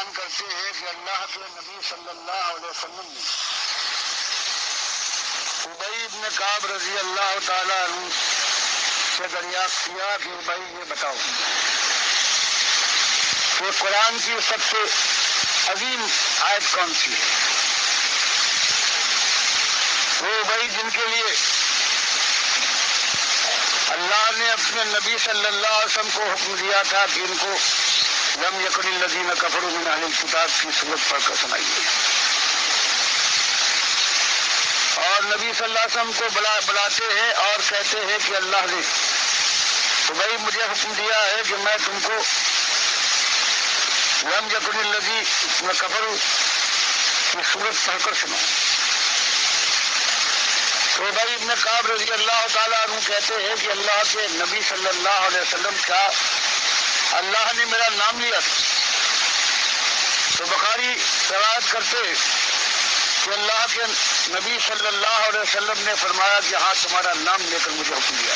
بیان کرتے ہیں کہ اللہ کے نبی صلی اللہ علیہ وسلم نے ابی بن کعب رضی اللہ تعالیٰ عنہ سے دریافت کیا کہ ابی یہ بتاؤ کہ قرآن کی سب سے عظیم آیت کون سی ہے؟ وہ ابی جن کے لیے اللہ نے اپنے نبی صلی اللہ علیہ وسلم کو حکم دیا تھا کہ ان کو لم یکن الذین کفروا من اہل الکتاب کی صورت پڑھ کر سنائیے، اور نبی صلی اللہ علیہ وسلم کو بلاتے ہیں اور کہتے ہیں کہ اللہ نے تو بھائی مجھے حکم دیا ہے کہ میں تم کو لم یکن الذین کفروا کی صورت پڑھ کر سناؤں۔ تو ابی بن کعب رضی اللہ تعالیٰ عنہ کہتے ہیں کہ اللہ کے نبی صلی اللہ علیہ وسلم کا اللہ نے میرا نام لیا تھا، تو بخاری روایت کرتے کہ اللہ کے نبی صلی اللہ علیہ وسلم نے فرمایا کہ ہاں تمہارا نام لے کر مجھے حکم دیا۔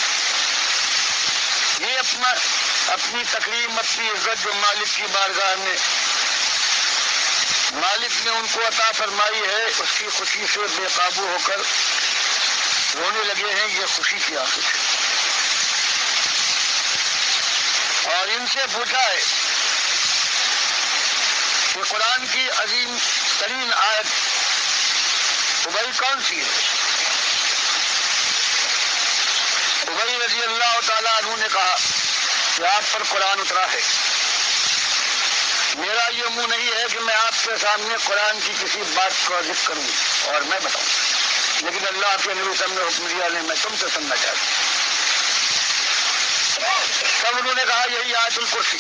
یہ اپنی تکریم، اپنی عزت جو مالک کی بارگاہ میں مالک نے ان کو عطا فرمائی ہے، اس کی خوشی سے بے قابو ہو کر رونے لگے ہیں۔ یہ خوشی کی آنکھیں سے، اور ان سے پوچھا ہے کہ قرآن کی عظیم ترین آیت ابی کون سی ہے؟ ابی رضی اللہ تعالیٰ عنہ نے کہا کہ آپ پر قرآن اترا ہے، میرا یہ منہ نہیں ہے کہ میں آپ کے سامنے قرآن کی کسی بات کا ذکر کروں اور میں بتاؤں، لیکن اللہ کے نبی صلی اللہ علیہ وسلم نے حکم دیا ہے، میں تم سے سننا چاہتا ہوں۔ تب انہوں نے کہا یہی آیت الکرسی،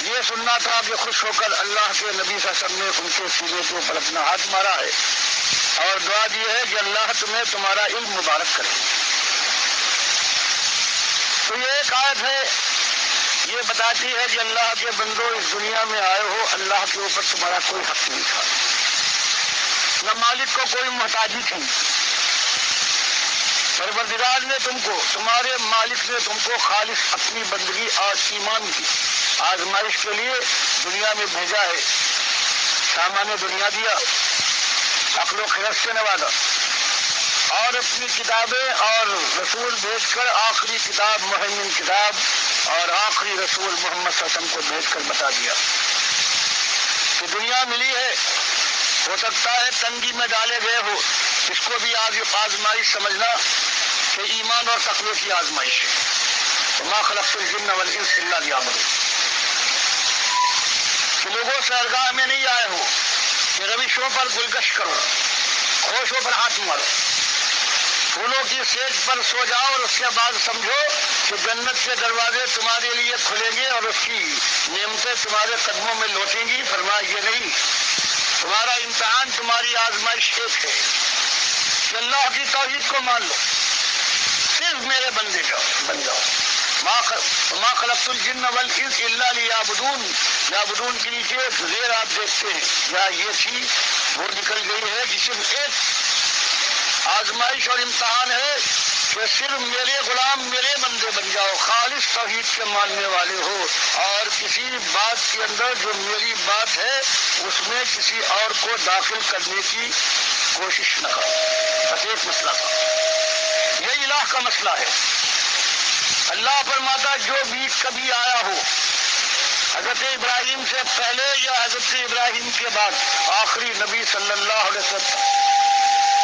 یہ سننا تھا کہ خوش ہو کر اللہ کے نبی صلی اللہ علیہ وسلم نے ان کے سینے کے اوپر اپنا ہاتھ مارا ہے اور دعا دی ہے کہ اللہ تمہیں تمہارا علم مبارک کرے۔ تو یہ ایک آیت ہے، یہ بتاتی ہے کہ اللہ کے بندو اس دنیا میں آئے ہو، اللہ کے اوپر تمہارا کوئی حق نہیں تھا، نہ مالک کو کوئی محتاجی تھی، پروردگار نے تم کو، تمہارے مالک نے تم کو خالص اپنی بندگی اور ایمان کی آزمائش کے لیے دنیا میں بھیجا ہے، سامان دنیا دیا، عقل و خرد سے نوازا، اور اپنی کتابیں اور رسول بھیج کر آخری کتاب مہیمن کتاب اور آخری رسول محمد صلی اللہ علیہ وسلم کو بھیج کر بتا دیا کہ دنیا ملی ہے، ہو سکتا ہے تنگی میں ڈالے گئے ہو، اس کو بھی آزمائش سمجھنا کہ ایمان اور تقوی کی آزمائش ہے۔ وما خلقت الجن والانس الا لیعبدون، کہ لوگوں سیرگاہ میں نہیں آئے ہو کہ روشوں پر گلگش کرو، خوشوں پر ہاتھ مارو، پھولوں کی سیج پر سو جاؤ اور اس کے بعد سمجھو کہ جنت کے دروازے تمہارے لیے کھلیں گے اور اس کی نعمتیں تمہارے قدموں میں لوٹیں گی۔ فرمایا یہ نہیں، تمہارا امتحان، تمہاری آزمائش ایک ہے کہ اللہ کی توحید کو مان لو، صرف میرے بندے بن جاؤ۔ ما خلقت الجن والانس الا لیعبدون، یعبدون کے نیچے زیر آپ دیکھتے ہیں، یا یہ تھی وہ نکل گئی ہے کہ صرف ایک آزمائش اور امتحان ہے کہ صرف میرے غلام، میرے بندے بن جاؤ، خالص توحید کے ماننے والے ہو، اور کسی بات کے اندر جو میری بات ہے اس میں کسی اور کو داخل کرنے کی کوشش نہ کرو۔ بس ایک مسئلہ تھا، یہ الہ کا مسئلہ ہے۔ اللہ فرماتا جو بھی کبھی آیا ہو، حضرت ابراہیم سے پہلے یا حضرت ابراہیم کے بعد، آخری نبی صلی اللہ علیہ وسلم،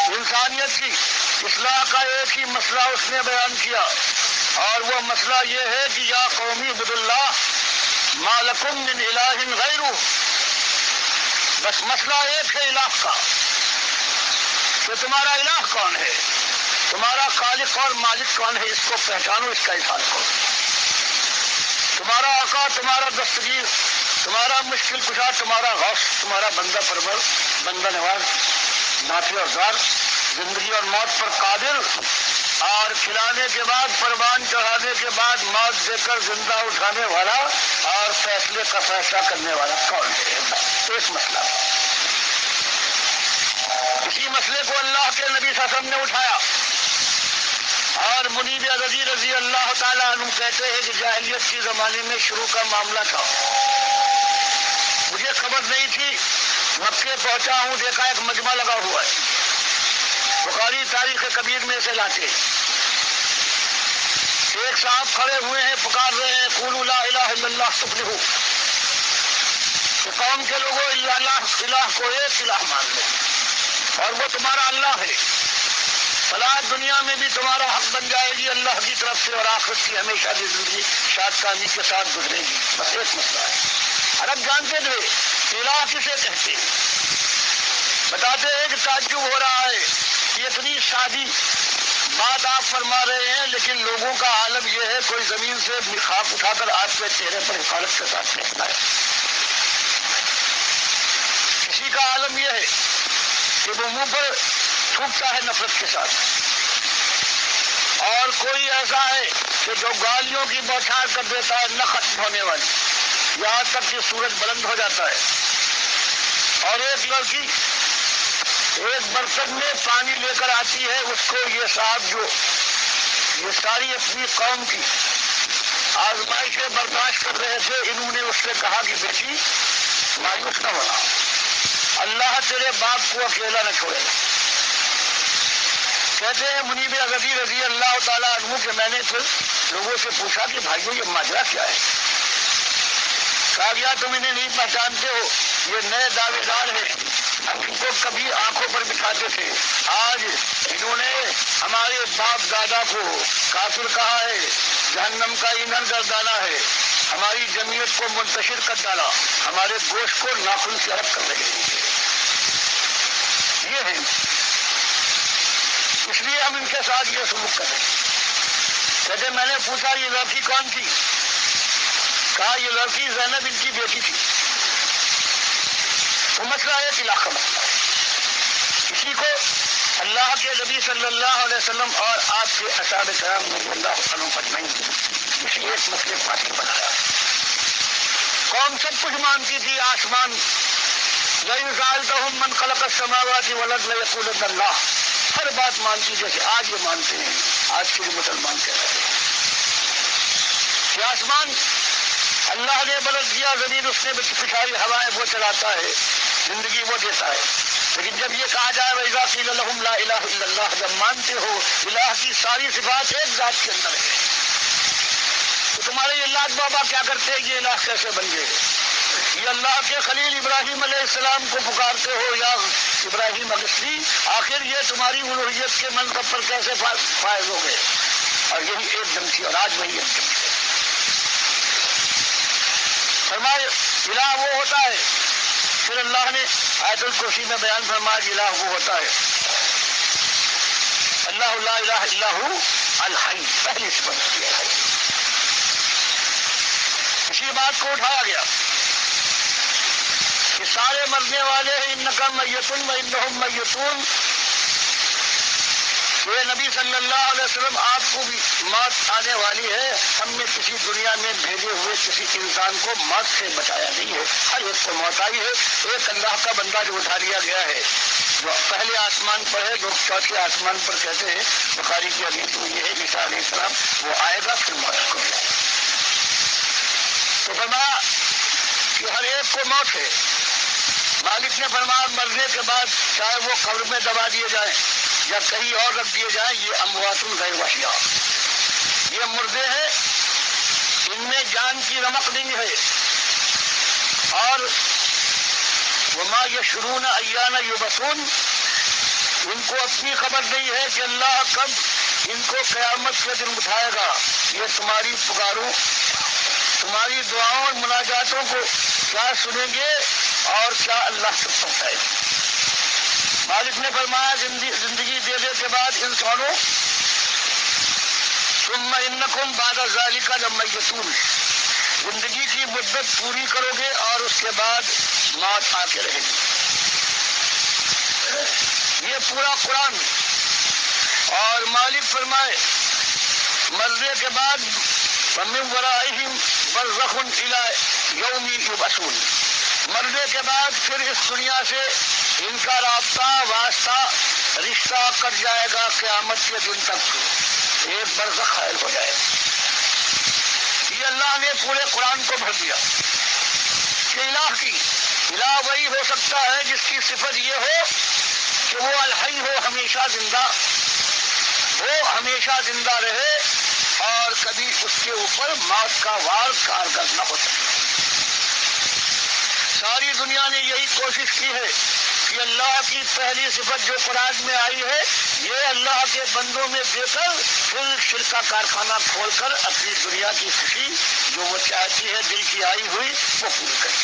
انسانیت کی اصلاح کا ایک ہی مسئلہ اس نے بیان کیا، اور وہ مسئلہ یہ ہے کہ یا قومی عبد اللہ ما لکم من الہ غیرہ، بس مسئلہ ایک ہے الہ کا، کہ تمہارا الہ کون ہے، تمہارا خالق اور مالک کون ہے، اس کو پہچانو، اس کا اظہار کرو۔ تمہارا آقا، تمہارا دستگیر، تمہارا مشکل کشا، تمہارا غوث، تمہارا بندہ پرور، بندہ نواز، نافع اور زار، زندگی اور موت پر قادر، اور کھلانے کے بعد، پروان چڑھانے کے بعد موت دے کر زندہ اٹھانے والا، اور فیصلے کا فیصلہ کرنے والا کون ہے؟ ایک مسئلہ۔ اسی مسئلے کو اللہ کے نبی صلی اللہ علیہ وسلم نے اٹھایا، اور منیب عزیز رضی اللہ تعالیٰ عنہ کہتے ہیں کہ جاہلیت کے زمانے میں شروع کا معاملہ تھا، مجھے نوبت نہیں تھی، مکے پہنچا ہوں، دیکھا ایک مجمع لگا ہوا ہے، بخاری تاریخ کبیر میں سے لاتے ہیں، ایک صاحب کھڑے ہوئے ہیں، پکار رہے ہیں قولوا لا الہ الا اللہ تفلحوا، کہ قوم کے لوگوں الہ کو ایک الہ مان لو اور وہ تمہارا اللہ ہے، فلاح دنیا میں بھی تمہارا حق بن جائے گی اللہ کی طرف سے، اور آخرت کی ہمیشہ کی زندگی شاد کامی کے ساتھ گزرے گی، بس ایک مسئلہ ہے۔ عرب جانتے تھے الہ کسے کہتے ہیں، بتاتے ہیں کہ تعجب ہو رہا ہے کہ اتنی سادی بات آپ فرما رہے ہیں، لیکن لوگوں کا عالم یہ ہے کوئی زمین سے خاک اٹھا کر آپ کے چہرے پر حفاظت کے ساتھ پھینکتا ہے، کسی کا عالم یہ ہے کہ وہ منہ پر تھوکتا ہے نفرت کے ساتھ، اور کوئی ایسا ہے کہ جو گالیوں کی بوچھار کر دیتا ہے نہ ختم ہونے والی، یہاں تک کہ سورج بلند ہو جاتا ہے، اور ایک لڑکی ایک برتن میں پانی لے کر آتی ہے، اس کو یہ صاحب جو یہ ساری اپنی قوم کی آزمائشیں برداشت کر رہے تھے، انہوں نے اس سے کہا کہ بیٹی مایوس نہ ہونا، اللہ تیرے باپ کو اکیلا نہ چھوڑے گا۔ کہتے ہیں منیب غزی رضی اللہ تعالیٰ عنہ کہ میں نے پھر لوگوں سے پوچھا کہ بھائیو یہ ماجرا کیا ہے؟ کہا گیا تم انہیں نہیں پہچانتے ہو، یہ نئے دعوے دار ہیں، ہم ان کو کبھی آنکھوں پر بٹھاتے تھے، آج انہوں نے ہمارے باپ دادا کو کافر کہا ہے، جہنم کا ایندھن گردانا ہے، ہماری جمعیت کو منتشر کر ڈالا، ہمارے گوشت کو ناخن سے الگ کر رہے ہیں، یہ ہیں، اس لیے ہم ان کے ساتھ یہ سلوک کر رہے ہیں۔ کہتے میں نے پوچھا یہ لڑکی کون تھی؟ کہا یہ لڑکی زینب ان کی بیٹی تھی۔ وہ مسئلہ ایک علاقہ مسئلہ ہے، کسی کو اللہ کے نبی صلی اللہ علیہ وسلم اور آپ کے اصحاب کرام رضی اللہ عنہم اجمعین اسی ایک مسئلے کو حاصل بنایا۔ قوم سب کچھ مانتی تھی، آسمان لئن سألتهم من خلق السماوات والارض ليقولن اللہ، ہر بات مانتی جیسے آج یہ مانتے ہیں، آج کے جو مسلمان کہہ رہے ہیں کہ آسمان اللہ نے بلد دیا، زمین اس نے پچھاری ہوائیں وہ چلاتا ہے، زندگی وہ دیتا ہے، لیکن جب یہ کہا جائے وَإِذَا قِيلَ لَهُمْ لَا إِلَهَ إِلَّا اللَّهُ، جب مانتے ہو الہ کی ساری صفات ایک ذات کے اندر ہے، تو تمہارے یہ لات بابا کیا کرتے ہیں، یہ الہ کیسے بن گئے؟ یہ اللہ کے خلیل ابراہیم علیہ السلام کو پکارتے ہو یا ابراہیم اگستی، آخر یہ تمہاری الوہیت کے منصب پر کیسے فائز ہو گئے؟ اور یہی ایک دم تھی، اور آج وہی ایک دم ہے۔ فرمائے الہ وہ ہوتا ہے، پھر اللہ نے آیت الکرسی میں بیان فرمایا کہ الہ وہ ہوتا ہے اللہ لا الہ الا ہو الحی، پہلی صفت کی الحی، اسی بات کو اٹھایا گیا کہ سارے مرنے والے ہیں، انکا میتون و انہم میتون، یہ نبی صلی اللہ علیہ وسلم آپ کو بھی موت آنے والی ہے، ہم نے کسی دنیا میں بھیجے ہوئے کسی انسان کو موت سے بچایا نہیں ہے، ہر ایک کو موت آئی ہے، ایک اللہ کا بندہ جو اٹھا لیا گیا ہے جو پہلے آسمان پر ہے، لوگ چوتھے آسمان پر کہتے ہیں، بخاری کی حدیث میں یہ ہے عیسیٰ علیہ السلام وہ آئے گا پھر موت کو لے جائے گا۔ تو فرمایا کہ ہر ایک کو موت ہے، مالک نے فرمایا مرنے کے بعد چاہے وہ قبر میں دبا دیے جائیں یا کہیں اور رکھ دیے جائیں، یہ اموات غیر وحیہ، یہ مردے ہیں، ان میں جان کی رمق نہیں ہے، اور وما یشعرون ایان یبعثون، ان کو اپنی خبر نہیں ہے کہ اللہ کب ان کو قیامت کے دن اٹھائے گا۔ یہ تمہاری پکاروں، تمہاری دعاؤں اور مناجاتوں کو کیا سنیں گے اور کیا اللہ تک پہنچائے گا۔ مالک نے فرمایا زندگی دینے کے بعد انسانوں ثم انکم بعد ذلک لمیتون، زندگی کی مدت پوری کرو گے اور اس کے بعد موت آ کے رہے گی۔ یہ پورا قرآن، اور مالک فرمائے مرنے کے بعد وَمِن وَرَائِهِمْ بَرْزَخٌ إِلَىٰ يَوْمِ يُبْعَثُونَ، مرنے کے بعد پھر اس دنیا سے ان کا رابطہ واسطہ رشتہ کٹ جائے گا، قیامت کے دن تک ایک برزخ حائل ہو جائے گا۔ یہ اللہ نے پورے قرآن کو بھر دیا کہ الہ کی الہ وہی ہو سکتا ہے جس کی صفت یہ ہو کہ وہ الحی ہو، ہمیشہ زندہ وہ ہمیشہ زندہ رہے اور کبھی اس کے اوپر موت کا وار کارگر نہ ہو سکے۔ ساری دنیا نے یہی کوشش کی ہے کہ اللہ کی پہلی صفت جو قرآن میں آئی ہے یہ اللہ کے بندوں میں دے کر پھر شرک کا کارخانہ کھول کر اپنی دنیا کی خوشی جو وہ چاہتی ہے دل کی آئی ہوئی وہ پوری کرے۔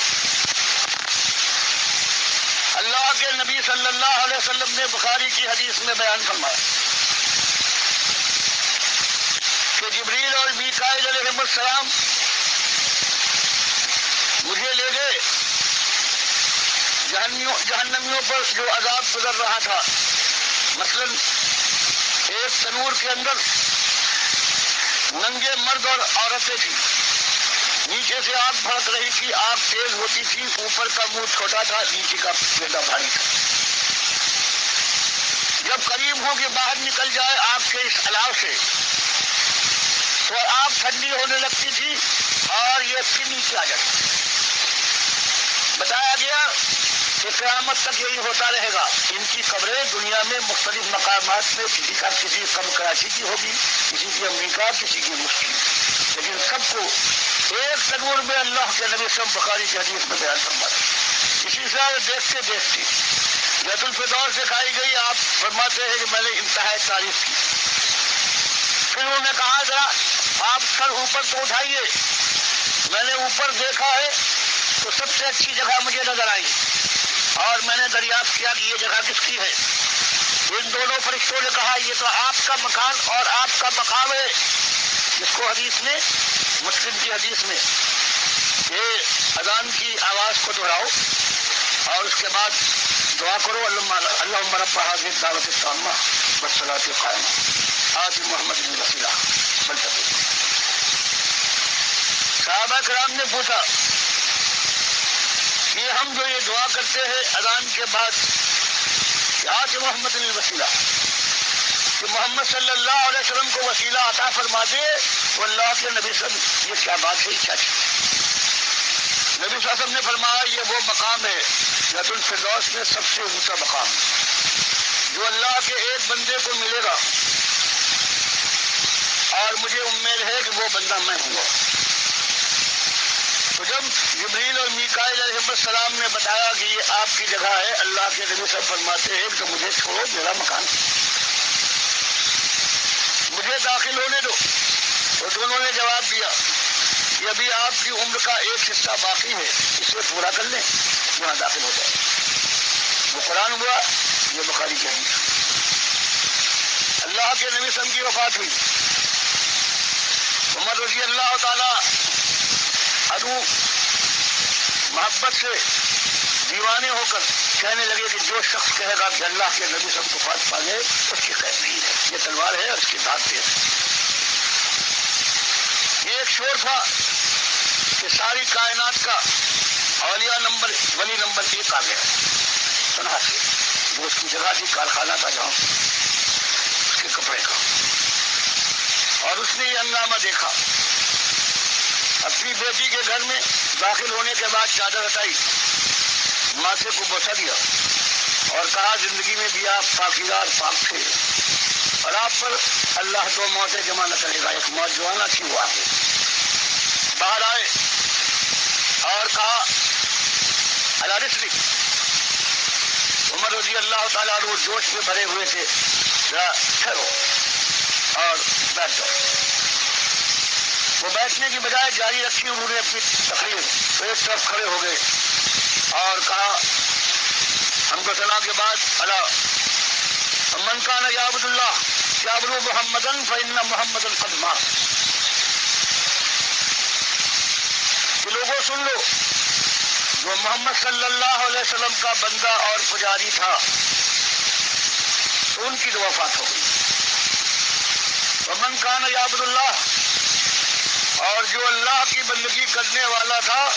اللہ کے نبی صلی اللہ علیہ وسلم نے بخاری کی حدیث میں بیان فرمایا کہ جبریل اور میکائیل علیہ السلام مجھے لے گئے جہنمیوں پر جو عذاب گزر رہا تھا۔ مثلا ایک تنور کے اندر ننگے مرد اور عورتیں تھیں، نیچے سے آگ بھڑک رہی تھی، آگ تیز ہوتی تھی، اوپر کا منہ چھوٹا تھا، نیچے کا پیٹا بھاری تھا۔ جب قریب ہو کہ باہر نکل جائے آگ کے اس الاؤ سے تو آگ ٹھنڈی ہونے لگتی تھی اور یہ پھر نیچے آ جاتی۔ بتایا گیا کہ قیامت تک یہی ہوتا رہے گا۔ ان کی قبریں دنیا میں مختلف مقامات میں کسی قبر کراچی کی ہوگی، کسی کی امریکہ، کسی کی روس کی، لیکن سب کو ایک تنور میں اللہ کے نبی صلی بخاری کی حدیث میں بیان فرماتے۔ اسی طرح دیکھتے دیکھتے جنت الفردوس دکھائی گئی۔ آپ فرماتے ہیں کہ میں نے انتہائی تعریف کی۔ پھر انہوں نے کہا ذرا آپ سر اوپر تو اٹھائیے۔ میں نے اوپر دیکھا ہے تو سب سے اچھی جگہ مجھے نظر آئی اور میں نے دریافت کیا کہ یہ جگہ کس کی ہے۔ ان دونوں فرشتوں نے کہا یہ تو آپ کا مکان اور آپ کا مقام ہے، جس کو حدیث میں مسلم کی حدیث میں کہ اذان کی آواز کو دہراؤ اور اس کے بعد دعا کرو اللہم رب هذه الدعوة التامة والصلاة القائمة آت محمد الوسیلہ والفضیلہ۔ صحابہ کرام نے پوچھا کہ ہم جو یہ دعا کرتے ہیں اذان کے بعد کہ آت محمد الوسیلہ، کہ محمد صلی اللہ علیہ وسلم کو وسیلہ عطا فرما دے، تو اللہ کے نبی صلی اللہ علیہ وسلم یہ کیا بات ہے، کیا چیز؟ نبی صلی اللہ علیہ وسلم نے فرمایا یہ وہ مقام ہے جنت الفردوس میں سب سے اونچا مقام جو اللہ کے ایک بندے کو ملے گا، اور مجھے امید ہے کہ وہ بندہ میں ہوں گا۔ تو جب جبریل اور میکائیل علیہ السلام نے بتایا کہ یہ آپ کی جگہ ہے، اللہ کے نبی صاحب فرماتے ہیں کہ مجھے چھوڑو، میرا مکان مجھے داخل ہونے دو۔ تو دونوں نے جواب دیا کہ ابھی آپ کی عمر کا ایک حصہ باقی ہے، اسے پورا کر لیں، یہاں داخل ہو جائے۔ وہ قرآن ہوا، یہ بخاری کی حدیث۔ اللہ کے نبی صلی اللہ علیہ وسلم کی وفات ہوئی۔ عمر رضی اللہ تعالیٰ عنہ محبت سے دیوانے ہو کر کہنے لگے کہ جو شخص کہے گا کہ اللہ کے نبی سب کو فات پا لے اس کی خیر نہیں ہے، یہ تلوار ہے اور اس کی دھار تیز ہے۔ یہ ایک شور تھا کہ ساری کائنات کا اولیاء ولی نمبر 1 آ گیا تنہا سے۔ وہ اس کی جگہ تھی، کارخانہ تھا جہاں اس کے کپڑے کا، اور اس نے یہ ہنگامہ دیکھا۔ اپنی بیٹی کے گھر میں داخل ہونے کے بعد چادر ہٹائی، ماتھے کو بوسہ دیا اور کہا زندگی میں بھی آپ پاکیزہ اور پاک تھے، اور آپ پر اللہ 2 موتیں جمع نہ کرے گا، ایک موت جو آنا تھی وہ آگے۔ باہر آئے اور کہا اللہ رسلک۔ عمر رضی اللہ تعالیٰ عنہ جوش میں بھرے ہوئے تھے، ذرا ٹھہرو اور بیٹھ جاؤ۔ وہ بیٹھنے کی بجائے جاری رکھی، انہوں نے اپنی تقریر تو ایک طرف کھڑے ہو گئے اور کہا ہم کو سنا کے بعد اللہ من کان یعبد اللہ یعبد محمدا فإن محمدا قد مات۔ کہ لوگوں سن لو، جو محمد صلی اللہ علیہ وسلم کا بندہ اور پجاری تھا تو ان کی تو وفات ہو گئی۔ ومن کان یعبد اللہ، اور جو اللہ کی بندگی کرنے والا تھا،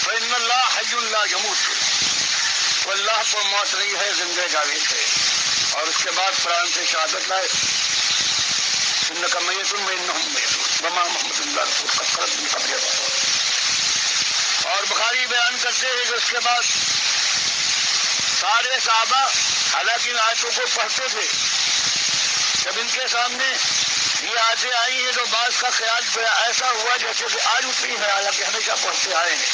فإن اللہ حی لا یموت، تو اللہ کو موت نہیں ہے، زندہ جاوید ہے۔ اور اس کے بعد قرآن سے شہادت لائے انک میت وانہم میتون وما محمد اللہ رسول قد خلت من قبلہ الرسل۔ اور بخاری بیان کرتے ہیں کہ اس کے بعد سارے صحابہ حالانکہ ان آیتوں کو پڑھتے تھے، جب ان کے سامنے یہ آیتیں آئی ہیں تو بعض کا خیال ایسا ہوا جیسے کہ آج اتری ہے، حالانکہ ہمیشہ پڑھتے آئے ہیں۔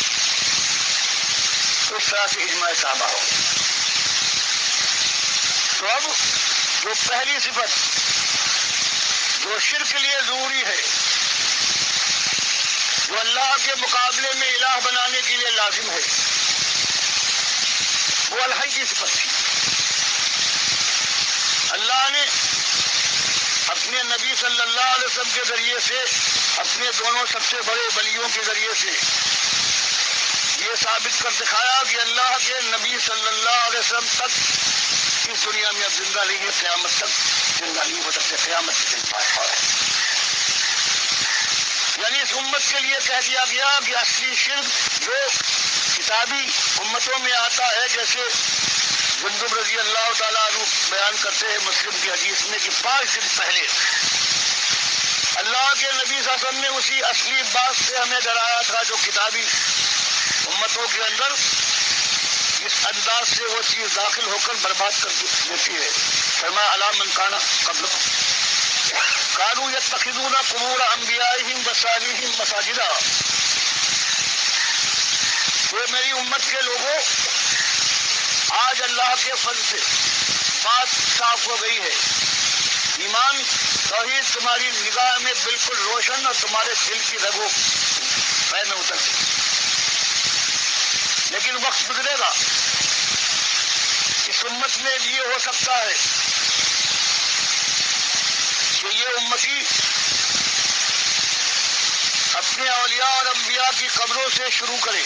تو اس طرح سے اجماع صحابہ ہو گیا۔ تو اب جو پہلی صفت جو شرک کے لیے ضروری ہے، جو اللہ کے مقابلے میں الہ بنانے کے لیے لازم ہے، وہ الحی کی صفت تھی۔ اللہ نے اپنے نبی صلی اللہ علیہ وسلم کے ذریعے سے، اپنے دونوں سب سے بڑے ولیوں کے ذریعے سے یہ ثابت کر دکھایا کہ اللہ کے نبی صلی اللہ علیہ وسلم تک اس دنیا میں اب زندہ نہیں ہے، قیامت تک زندہ نہیں ہو سکتے، قیامت کے دن پائے ہے۔ یعنی اس امت کے لیے کہہ دیا گیا کہ اصلی شرک جو کتابی امتوں میں آتا ہے، جیسے جندب رضی اللہ تعالیٰ عنہ بیان کرتے ہیں مسلم کی حدیث میں کہ 5 دن پہلے اللہ کے نبی صلی اللہ علیہ وسلم نے اسی اصلی بات سے ہمیں ڈرایا تھا جو کتابی امتوں کے اندر اس انداز سے وہ چیز داخل ہو کر برباد کر دیتی ہے۔ فرمایا الا من کان قبلکم کانوا یتخذون قبور انبیائہم وصالحین مساجدا، وہ میری امت کے لوگوں، آج اللہ کے فضل سے بات صاف ہو گئی ہے، ایمان توحید تمہاری نگاہ میں بالکل روشن اور تمہارے دل کی رگوں پہ میں اتر گئی، لیکن وقت گزرے گا، اس امت میں یہ ہو سکتا ہے کہ یہ امتی اپنے اولیاء اور انبیاء کی قبروں سے شروع کرے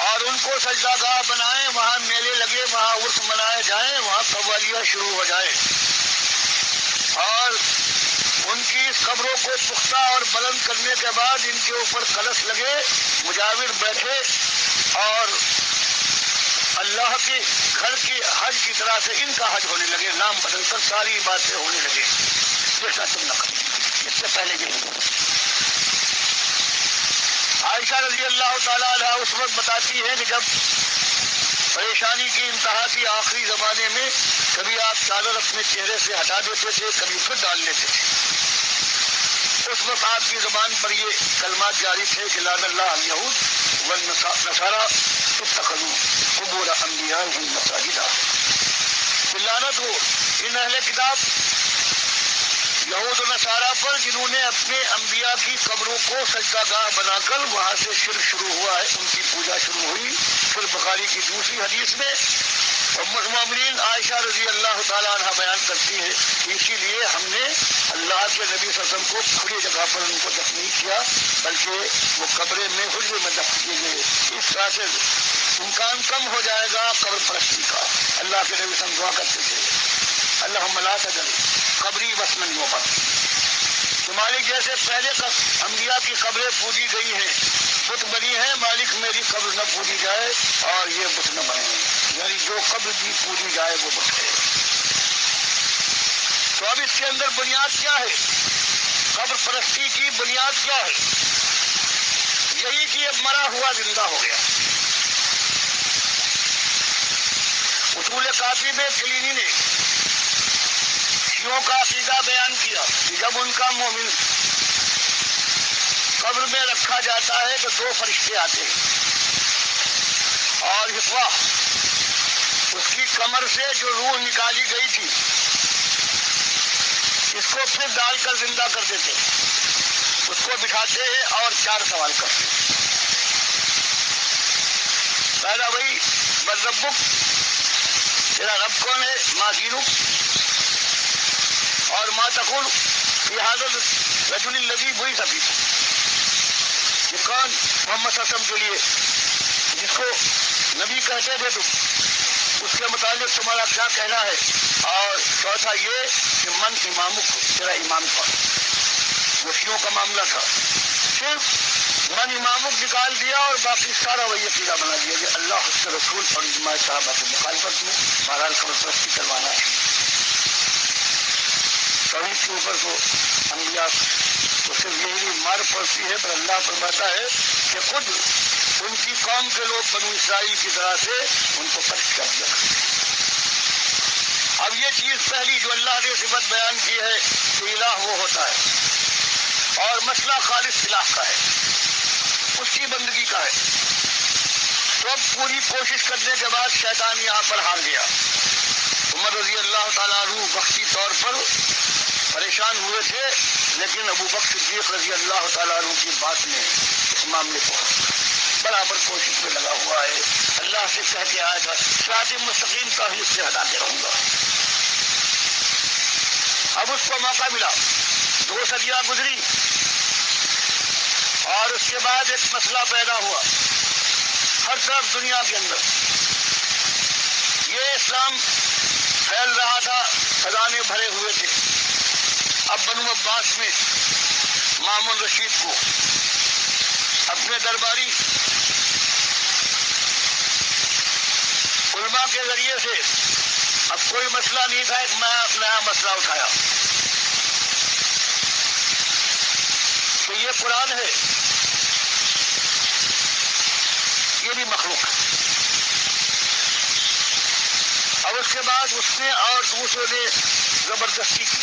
اور ان کو سجدہ گاہ بنائیں، وہاں میلے لگے، وہاں عرس منائے جائیں، وہاں قوالیاں شروع ہو جائیں، اور ان کی اس قبروں کو پختہ اور بلند کرنے کے بعد ان کے اوپر کلش لگے، مجاور بیٹھے اور اللہ کے گھر کی حج کی طرح سے ان کا حج ہونے لگے، نام بدل کر ساری باتیں ہونے لگے جیسا تم نہ کرو۔ اس سے پہلے یہ عائشہ رضی اللہ تعالیٰ عنہ اس وقت بتاتی ہے کہ جب پریشانی کی انتہا کی آخری زمانے میں کبھی آپ چادر اپنے چہرے سے ہٹا دیتے تھے، کبھی پھر ڈال لیتے تھے، اس وقت آپ کی زبان پر یہ کلمات جاری تھے کہ لعن اللہ الیہود والنصارى اتخذوا قبور انبیائہم مساجدا، کہ لعنت ہو ان اہل کتاب یہود و نصارہ پر جنہوں نے اپنے انبیاء کی قبروں کو سجدہ گاہ بنا کر وہاں سے شرک شروع ہوا ہے، ان کی پوجا شروع ہوئی۔ پھر بخاری کی دوسری حدیث میں ام المومنین عائشہ رضی اللہ تعالیٰ عنہ بیان کرتی ہے کہ اسی لیے ہم نے اللہ کے نبی صلی اللہ علیہ وسلم کو کھلی جگہ پر ان کو دفن نہیں کیا، بلکہ وہ قبرے میں حجرے میں دفن کیے گئے۔ اس طرح سے امکان کم ہو جائے گا قبر پرستی کا۔ اللہ کے نبی صلی اللہ علیہ وسلم دعا کرتے تھے اللہم لا تجعل قبری وثنا یعبد، تمہاری جیسے پہلے انبیاء کی قبریں پوجی گئی ہیں، بت بنی ہے، مالک میری قبر نہ پوجی جائے اور یہ بت نہ بنے، یعنی جو قبر بھی پوجی جائے وہ بت ہے۔ تو اب اس کے اندر بنیاد کیا ہے؟ قبر پرستی کی بنیاد کیا ہے؟ یہی کہ اب مرا ہوا زندہ ہو گیا۔ اصول کافی میں کلینی نے شیعوں کا عقیدہ بیان کیا کہ جب ان کا مومن قبر میں رکھا جاتا ہے تو 2 فرشتے آتے ہیں اور حفوا اس کی کمر سے جو روح نکالی گئی تھی اس کو پھر ڈال کر زندہ کر دیتے، اس کو بٹھاتے ہیں اور 4 سوال کرتے ہیں۔ پہلا وہی من ربک، تیرا رب کون ہے؟ ما دینک، اور ما تقول فی ھذا الرجل الذی بعث فیکم، یہ کون محمد صلی اللہ علیہ وسلم کے لیے جس کو نبی کہتے تھے تم، اس کے متعلق تمہارا کیا کہنا ہے؟ اور چوتھا یہ کہ من امامک، تیرا امام کون؟ وہ شیعوں کا معاملہ تھا، صرف من امامک نکال دیا اور باقی سارا وہی عقیدہ بنا دیا کہ اللہ اس کے رسول اور اجماع صحابہ کی مخالفت میں بہرحال قبر پرستی کروانا ہے۔ توحید کے اوپر تو انبیاء تو صرف یہی مار پڑتی ہے، پر اللہ فرماتا ہے کہ خود ان کی قوم کے لوگ بنو اسرائیل کی طرح سے ان کو پرچ کر دیا۔ اب یہ چیز پہلی جو اللہ نے صفت بیان کی ہے کہ الہ وہ ہوتا ہے اور مسئلہ خالص الہ کا ہے، اس کی بندگی کا ہے۔ تو اب پوری کوشش کرنے کے بعد شیطان یہاں پر ہار گیا۔ عمر رضی اللہ تعالیٰ عنہ وقتی طور پر پریشان ہوئے تھے، لیکن ابو بکر صدیق رضی اللہ تعالیٰ عنہ کی بات نے اس معاملے کو برابر کوشش میں لگا ہوا ہے۔ اللہ سے کہہ کے آیا تھا صراط مستقیم توحید سے ہٹاتے رہوں گا۔ اب اس کو موقع ملا، 2 صدیاں گزری اور اس کے بعد ایک مسئلہ پیدا ہوا ہر طرف دنیا کے اندر۔ یہ اسلام پھیل رہا تھا، خزانے بھرے ہوئے تھے۔ اب بنو عباس میں مامون رشید کو اپنے درباری علماء کے ذریعے سے اب کوئی مسئلہ نہیں تھا، ایک نیا مسئلہ اٹھایا کہ یہ قرآن ہے، یہ بھی مخلوق ہے۔ اب اس کے بعد اس نے اور دوسروں نے زبردستی کی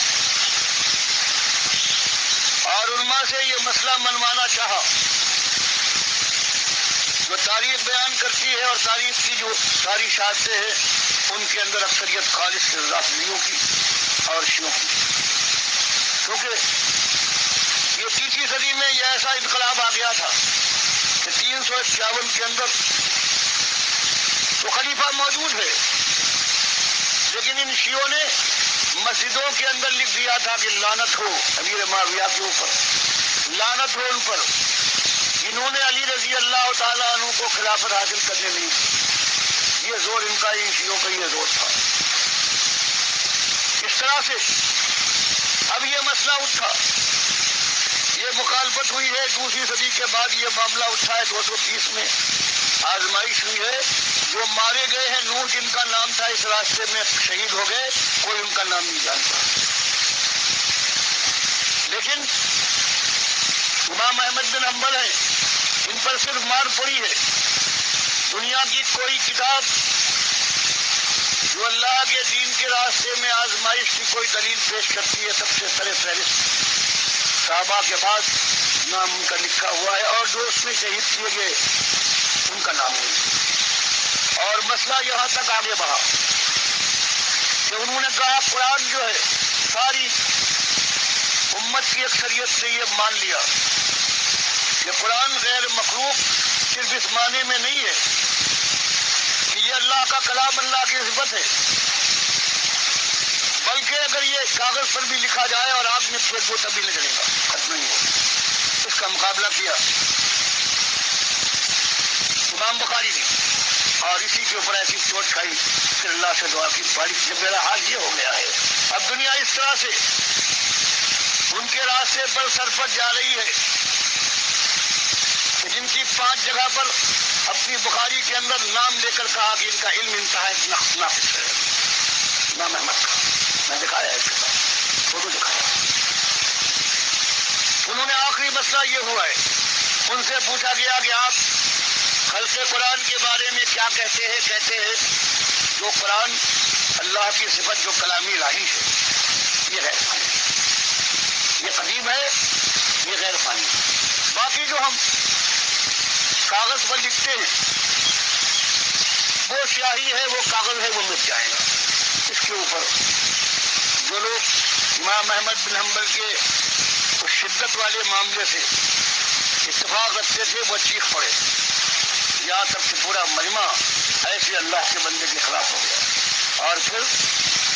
اور علماء سے یہ مسئلہ منوانا چاہا۔ جو تاریخ بیان کرتی ہے اور تاریخ کی جو ساری شہادتیں ہیں ان کے اندر اکثریت خالص رافضیوں کی اور شیعوں کی، کیونکہ یہ 30ویں صدی میں یہ ایسا انقلاب آ گیا تھا کہ 351 کے اندر تو خلیفہ موجود ہے، لیکن ان شیعوں نے مسجدوں کے اندر لکھ دیا تھا کہ لعنت ہو امیر معاویہ کے اوپر، لعنت ہو ان پر، انہوں نے علی رضی اللہ تعالیٰ عنہ کو خلافت حاصل کرنے نہیں دی۔ یہ زور ان کا، ان شیعوں کا یہ زور تھا۔ اس طرح سے اب یہ مسئلہ اٹھا، یہ مخالفت ہوئی ہے 2ویں صدی کے بعد، یہ معاملہ اٹھا ہے 230 میں آزمائش ہوئی ہے۔ جو مارے گئے ہیں نوح جن کا نام تھا اس راستے میں شہید ہو گئے، کوئی ان کا نام نہیں جانتا، لیکن امام احمد بن حنبل ہیں، ان پر صرف مار پڑی ہے۔ دنیا کی کوئی کتاب جو اللہ کے دین کے راستے میں آزمائش کی کوئی دلیل پیش کرتی ہے، سب سے سر فہرست صحابہ کے بعد نام ان کا لکھا ہوا ہے، اور جو اس میں شہید کیے گئے ان کا نام نہیں۔ اور مسئلہ یہاں تک آگے بڑھا کہ انہوں نے کہا قرآن جو ہے ساری امت کی اکثریت نے یہ مان لیا کہ قرآن غیر مخلوق صرف اس معنی میں نہیں ہے کہ یہ اللہ کا کلام، اللہ کی صفت ہے، بلکہ اگر یہ کاغذ پر بھی لکھا جائے اور آگ میں پھینک دو تب بھی نہیں چلے گا، ختم نہیں ہوگا۔ اس کا مقابلہ کیا امام بخاری نے، اور اسی کے اوپر ایسی چوٹ کھائی کہ اللہ سے دعا کی بارش جب میرا حال یہ ہو گیا ہے۔ اب دنیا اس طرح سے ان کے راستے پر سرپٹ جا رہی ہے کہ جن کی 5 جگہ پر اپنی بخاری کے اندر نام لے کر کہا کہ ان کا علم انتہائی ناقص ہے۔ امام احمد کا میں دکھایا ہے، فوٹو دکھایا۔ انہوں نے آخری مسئلہ یہ ہوا ہے، ان سے پوچھا گیا کہ آپ خلق قرآن کے بارے میں کیا کہتے ہیں؟ کہتے ہیں جو قرآن اللہ کی صفت جو کلامی الہی ہے یہ غیر فانی، یہ قدیم ہے، یہ غیر فانی۔ باقی جو ہم کاغذ پر لکھتے ہیں وہ سیاہی ہے، وہ کاغذ ہے، وہ مٹ جائے گا۔ اس کے اوپر جو لوگ امام احمد بن حنبل کے اس شدت والے معاملے سے اتفاق رکھتے تھے وہ چیخ پڑے، یہاں تک کہ پورا مجمع ایسے اللہ کے بندے کے خلاف ہو گیا، اور پھر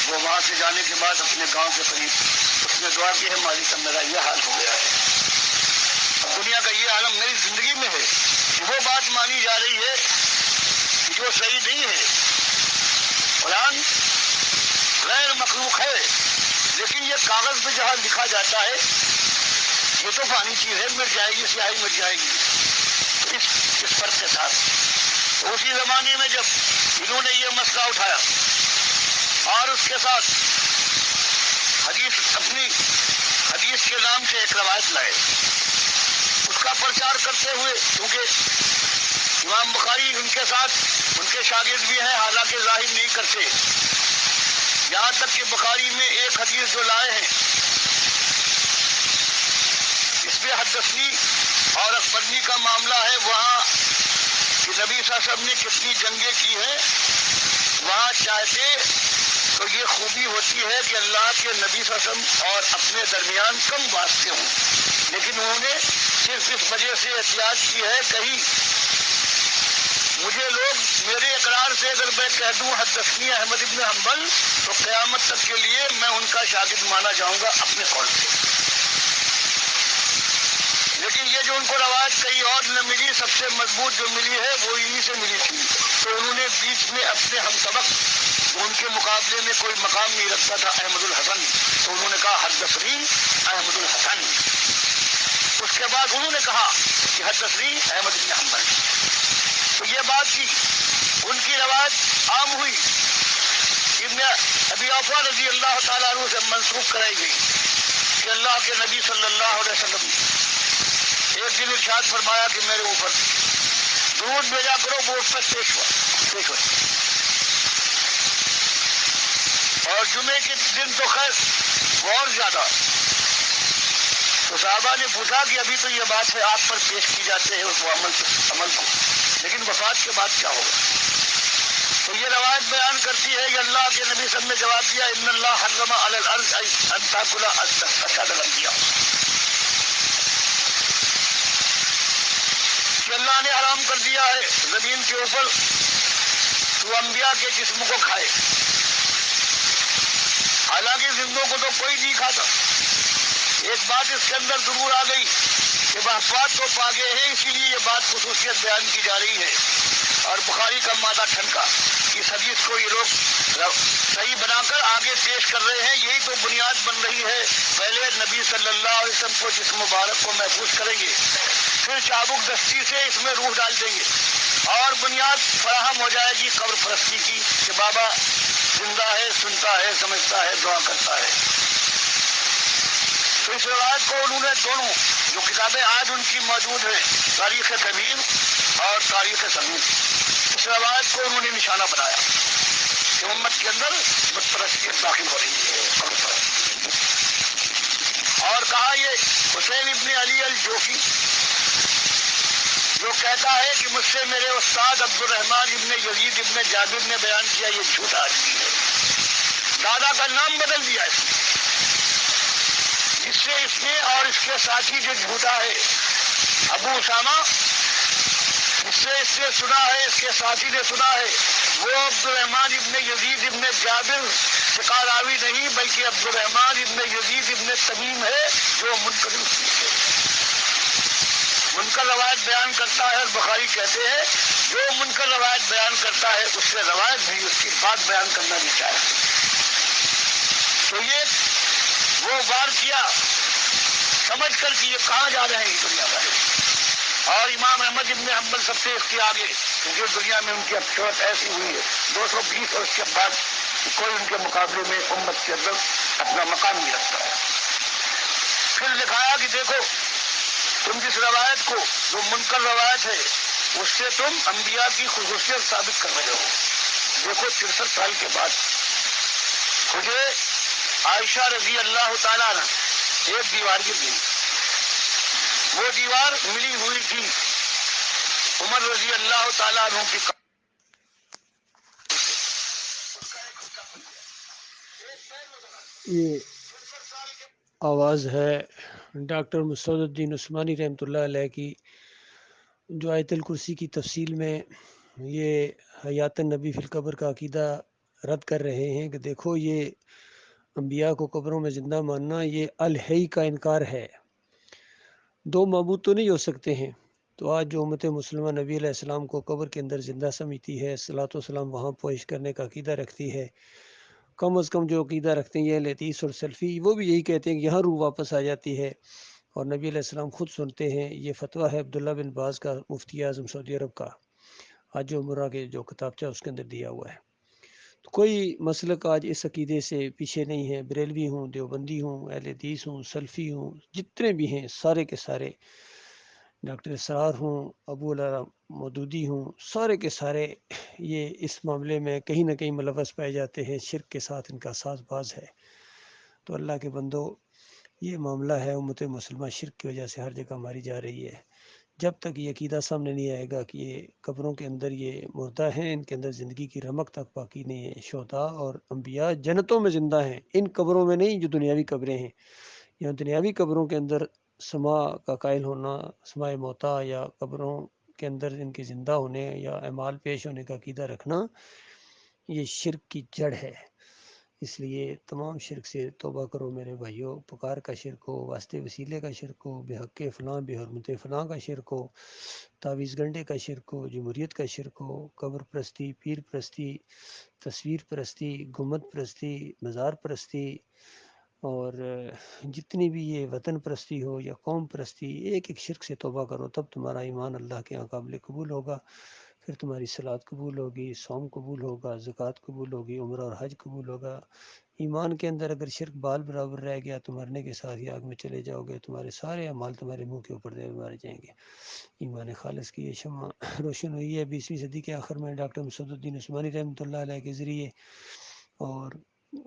وہ وہاں سے جانے کے بعد اپنے گاؤں کے قریب اس نے دعا کی ہے مالک کا میرا یہ حال ہو گیا ہے۔ اب دنیا کا یہ عالم میری زندگی میں ہے کہ وہ بات مانی جا رہی ہے کہ جو صحیح نہیں ہے۔ قرآن غیر مخلوق ہے، لیکن یہ کاغذ پہ جہاں لکھا جاتا ہے یہ تو فانی چیز ہے، مٹ جائے گی، سیاہی مٹ جائے گی۔ اس فرق کے ساتھ اسی زمانے میں جب انہوں نے یہ مسئلہ اٹھایا اور اس کے ساتھ حدیث اپنی حدیث کے نام سے ایک روایت لائے، اس کا پرچار کرتے ہوئے، کیونکہ امام بخاری ان کے ساتھ ان کے شاگرد بھی ہیں، حالانکہ ظاہر نہیں کرتے، یہاں تک کہ بخاری میں ایک حدیث جو لائے ہیں اس میں حدثنی اور اخبرنی کا معاملہ ہے، وہاں کہ نبی صلی اللہ علیہ وسلم نے کتنی جنگیں کی ہیں، وہاں چاہتے تو یہ خوبی ہوتی ہے کہ اللہ کے نبی صلی اللہ علیہ وسلم اور اپنے درمیان کم واسطے ہوں، لیکن انہوں نے صرف اس وجہ سے احتیاط کی ہے، کہیں مجھے لوگ میرے اقرار سے اگر میں کہہ دوں حدثنی احمد ابن حنبل تو قیامت تک کے لیے میں ان کا شاگرد مانا جاؤں گا اپنے قول سے، لیکن یہ جو ان کو روایت کہیں اور نہ ملی، سب سے مضبوط جو ملی ہے وہ انہی سے ملی تھی، تو انہوں نے بیچ میں اپنے ہم سبق ان کے مقابلے میں کوئی مقام نہیں رکھتا تھا احمد الحسن، تو انہوں نے کہا حدثنی احمد الحسن، اس کے بعد انہوں نے کہا کہ حدثنی احمد بن حنبل، تو یہ بات تھی، ان کی روایت عام ہوئی، ابن ابی اوفا رضی اللہ تعالیٰ عنہ سے منسوخ کرائی گئی کہ اللہ کے نبی صلی اللہ علیہ وسلم ایک دن ارشاد فرمایا کہ میرے اوپر درود بھیجا کرو، وہ اس پر پیش ہوا، اور جمعے کے دن تو خیر اور زیادہ، تو صحابہ نے پوچھا کہ ابھی تو یہ بات ہے آپ پر پیش کی جاتے ہیں اس عمل کو، لیکن وفات کے بعد کیا ہوگا؟ تو یہ روایت بیان کرتی ہے کہ اللہ کے نبی صلی اللہ علیہ وسلم نے جواب دیا ان اللہ حرم علی الارض ان تاکل اشد الانبیاء، کہ اللہ نے حرام کر دیا ہے زمین کے اوپر تو انبیاء کے جسم کو کھائے، حالانکہ زندوں کو تو کوئی نہیں کھاتا، ایک بات اس کے اندر ضرور آ گئی کہ وفات تو پاگے ہیں، اسی لیے یہ بات خصوصیت بیان کی جا رہی ہے، اور بخاری کا مادہ ٹھنکا، اس حدیث کو یہ لوگ صحیح بنا کر آگے پیش کر رہے ہیں، یہی تو بنیاد بن رہی ہے، پہلے نبی صلی اللہ علیہ وسلم کو جس مبارک کو محفوظ کریں گے، پھر چابک دستی سے اس میں روح ڈال دیں گے، اور بنیاد فراہم ہو جائے گی قبر پرستی کی کہ بابا زندہ ہے، سنتا ہے، سمجھتا ہے، دعا کرتا ہے۔ تو اس روایت کو انہوں نے دونوں جو کتابیں آج ان کی موجود ہیں، تاریخ کبیر اور تاریخ صغیر، اس روایت کو انہوں نے نشانہ بنایا کہ امت کے اندر بت پرستیت داخل ہو رہی ہے، قبر پرستی، اور کہا یہ حسین ابن علی الجوفی جو کہتا ہے کہ مجھ سے میرے استاد عبد الرحمن ابن یزید ابن جابر نے بیان کیا، یہ جھوٹا آدمی ہے، دادا کا نام بدل دیا اس نے اور اس کے ساتھی جو جھوٹا ہے ابو اسامہ، اس نے سنا ہے، اس کے ساتھی نے سنا ہے، وہ عبد الرحمن ابن یزید ابن جابر ثقہ راوی نہیں بلکہ عبد الرحمن ابن یزید ابن تمیم ہے جو منکر روایت بیان کرتا ہے، اور بخاری کہتے ہیں جو منکر روایت بیان کرتا ہے اس سے روایت بھی اس کی بات بیان کرنا بھی چاہیے۔ تو یہ وہ وار کیا سمجھ کر کہ یہ کہاں جا رہے ہیں دنیا والے، اور امام احمد ابن حنبل سب سے اس کے آگے، کیونکہ دنیا میں ان کی شہرت ایسی ہوئی ہے 220 اور اس کے بعد کوئی ان کے مقابلے میں امت کے اندر اپنا مقام نہیں رکھتا ہے۔ پھر دکھایا کہ دیکھو تم جس روایت کو جو منکر روایت ہے اس سے تم انبیاء کی خصوصیت ثابت کر رہے ہو۔ دیکھو 63 سال کے بعد مجھے عائشہ رضی اللہ تعالیٰ عنہ ایک دیوار گر گئی، وہ دیوار ملی ہوئی تھی عمر رضی اللہ تعالیٰ عنہ کی یہ آواز ہے ڈاکٹر مسعود الدین عثمانی رحمۃ اللہ علیہ کی، جو آیت الکرسی کی تفصیل میں یہ حیات النبی فی القبر کا عقیدہ رد کر رہے ہیں کہ دیکھو یہ انبیاء کو قبروں میں زندہ ماننا یہ الحی کا انکار ہے، دو معبود تو نہیں ہو سکتے ہیں۔ تو آج جو امت مسلمہ نبی علیہ السلام کو قبر کے اندر زندہ سمجھتی ہے، صلاۃ والسلام وہاں پیش کرنے کا عقیدہ رکھتی ہے، کم از کم جو عقیدہ رکھتے ہیں یہ اہل حدیث اور سلفی، وہ بھی یہی کہتے ہیں کہ یہاں روح واپس آ جاتی ہے، اور نبی علیہ السلام خود سنتے ہیں۔ یہ فتویٰ ہے عبداللہ بن باز کا، مفتی اعظم سعودی عرب کا، حج عمرہ کے جو کتابچہ اس کے اندر دیا ہوا ہے۔ کوئی مسلک آج اس عقیدے سے پیچھے نہیں ہے، بریلوی ہوں، دیوبندی ہوں، اہل حدیث ہوں، سلفی ہوں، جتنے بھی ہیں سارے کے سارے، ڈاکٹر اسرار ہوں، ابو العلا مودودی ہوں، سارے کے سارے یہ اس معاملے میں کہیں نہ کہیں ملوث پائے جاتے ہیں، شرک کے ساتھ ان کا ساز باز ہے۔ تو اللہ کے بندو، یہ معاملہ ہے امت مسلمہ شرک کی وجہ سے ہر جگہ ماری جا رہی ہے۔ جب تک یہ عقیدہ سامنے نہیں آئے گا کہ یہ قبروں کے اندر یہ مردہ ہیں، ان کے اندر زندگی کی رمق تک باقی نہیں ہے، شہداء اور انبیاء جنتوں میں زندہ ہیں، ان قبروں میں نہیں جو دنیاوی قبریں ہیں۔ یا دنیاوی قبروں کے اندر سما کا قائل ہونا، سماع موتا، یا قبروں کے اندر ان کے زندہ ہونے یا اعمال پیش ہونے کا عقیدہ رکھنا، یہ شرک کی جڑ ہے۔ اس لیے تمام شرک سے توبہ کرو میرے بھائیوں۔ پکار کا شرک ہو، واسطے وسیلے کا شرک ہو، بے حق فلاں بے حرمت فلاں کا شرک ہو، تعویذ گنڈے کا شرک ہو، جمہوریت کا شرک ہو، قبر پرستی، پیر پرستی، تصویر پرستی، گنبد پرستی، مزار پرستی، اور جتنی بھی یہ وطن پرستی ہو یا قوم پرستی، ایک ایک شرک سے توبہ کرو، تب تمہارا ایمان اللہ کے یہاں قابل قبول ہوگا۔ پھر تمہاری صلات قبول ہوگی، صوم قبول ہوگا، زکوٰۃ قبول ہوگی، عمرہ اور حج قبول ہوگا۔ ایمان کے اندر اگر شرک بال برابر رہ گیا تو مرنے کے ساتھ ہی آگ میں چلے جاؤ گے، تمہارے سارے اعمال تمہارے منہ کے اوپر دے مارے جائیں گے۔ ایمان خالص کی یہ شمع روشن ہوئی ہے 20ویں صدی کے آخر میں ڈاکٹر مسعود الدین عثمانی رحمۃ اللہ علیہ کے ذریعے، اور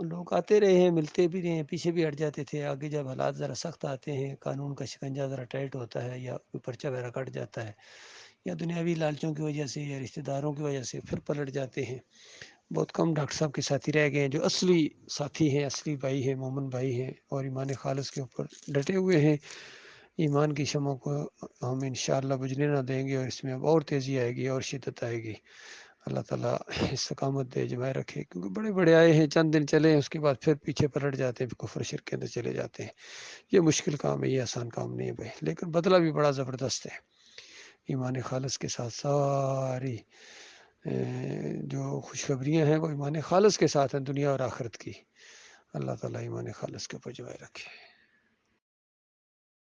لوگ آتے رہے ہیں، ملتے بھی رہے ہیں، پیچھے بھی ہٹ جاتے تھے۔ آگے جب حالات ذرا سخت آتے ہیں، قانون کا شکنجہ ذرا ٹائٹ ہوتا ہے، یا کوئی پرچہ وغیرہ کٹ جاتا ہے، یا دنیاوی لالچوں کی وجہ سے یا رشتہ داروں کی وجہ سے پھر پلٹ جاتے ہیں۔ بہت کم ڈاکٹر صاحب کے ساتھی رہ گئے ہیں جو اصلی ساتھی ہیں، اصلی بھائی ہیں، مومن بھائی ہیں، اور ایمان خالص کے اوپر ڈٹے ہوئے ہیں۔ ایمان کی شمع کو ہم انشاءاللہ بجھنے نہ دیں گے، اور اس میں اب اور تیزی آئے گی اور شدت آئے گی۔ اللہ تعالیٰ استقامت دے، جمائے رکھے، کیونکہ بڑے بڑے آئے ہیں، چند دن چلے ہیں، اس کے بعد پھر پیچھے پلٹ جاتے ہیں، کفر شرک کے اندر چلے جاتے ہیں۔ یہ مشکل کام ہے، یہ آسان کام نہیں ہے بھائی، لیکن بدلہ بھی بڑا زبردست ہے۔ ایمان خالص کے ساتھ ساری جو خوشخبریاں ہیں وہ ایمان خالص کے ساتھ ہیں، دنیا اور آخرت کی۔ اللہ تعالیٰ ایمان خالص کے اوپر جمائے رکھے۔